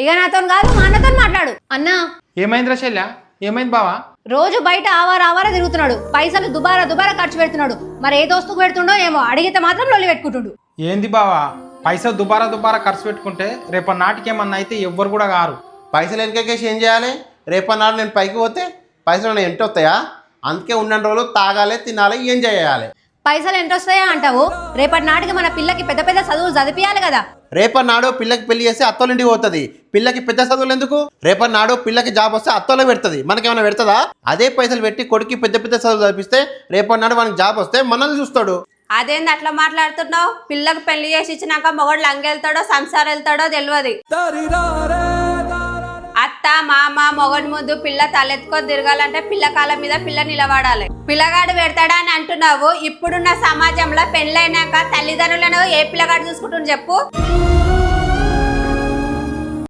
ఇక నాతో కాదు మా అన్నతో మాట్లాడు. అన్నా ఏమైందిరా శల్య? ఏమైంది బావా? రోజు బయట ఆవారా తిరుగుతున్నాడు, పైసలు దుబారా ఖర్చు పెడుతున్నాడు. మరి ఏ దోస్తుకు పెడుతుండో ఏమో, అడిగితే మాత్రం లొల్లి పెట్టుకుంటుండు. ఏంది బావా, పైసలు దుబారా ఖర్చు పెట్టుకుంటే రేపటి నాటికి ఏమన్నా అయితే ఎవ్వరు కూడా కారు. పైసలు వెనకేసి ఏం చేయాలి? రేపన్నాడు నేను పైకి పోతే పైసలు నేను ఎంత వస్తాయా? అందుకే ఉన్న రోజులు తాగాలి, తినాలి, ఏం చేయాలి? పైసలు ఎంత వస్తాయా అంటావు? రేపటి నాటికి మన పిల్లకి పెద్ద పెద్ద చదువులు చదివియాలి కదా. రేపన్నాడు పిల్లకి పెళ్లి చేస్తే అత్తోళ్ళింటికి పోతుంది. పిల్లకి పెద్ద చదువులు ఎందుకు? రేపన్నాడు పిల్లకి జాబ్ వస్తే అత్తోళ్ళకి పెడుతుంది, మనకేమైనా పెడుతుందా? అదే పైసలు పెట్టి కొడుకు పెద్ద పెద్ద చదువులు చదివిస్తే రేపన్నాడు వానికి జాబ్ వస్తే మనల్ని చూస్తాడు. అదేంది అట్లా మాట్లాడుతున్నావు? పిల్లకు పెళ్లి చేసి ఇచ్చినాక మొగడు లంగెళ్తాడో సంసారం వెళ్తాడో తెలియదు. అత్త మామ మొగడి ముందు పిల్ల తలెత్తుకొని తిరగాలంటే పిల్ల కాళ్ళ మీద పిల్ల నిలబడాలి. పిల్లగాడు పెడతాడా అని అంటున్నావు. ఇప్పుడున్న సమాజంలో పెళ్ళైనాక తల్లిదండ్రులను ఏ పిల్లగాడు చూసుకుంటుంది చెప్పు?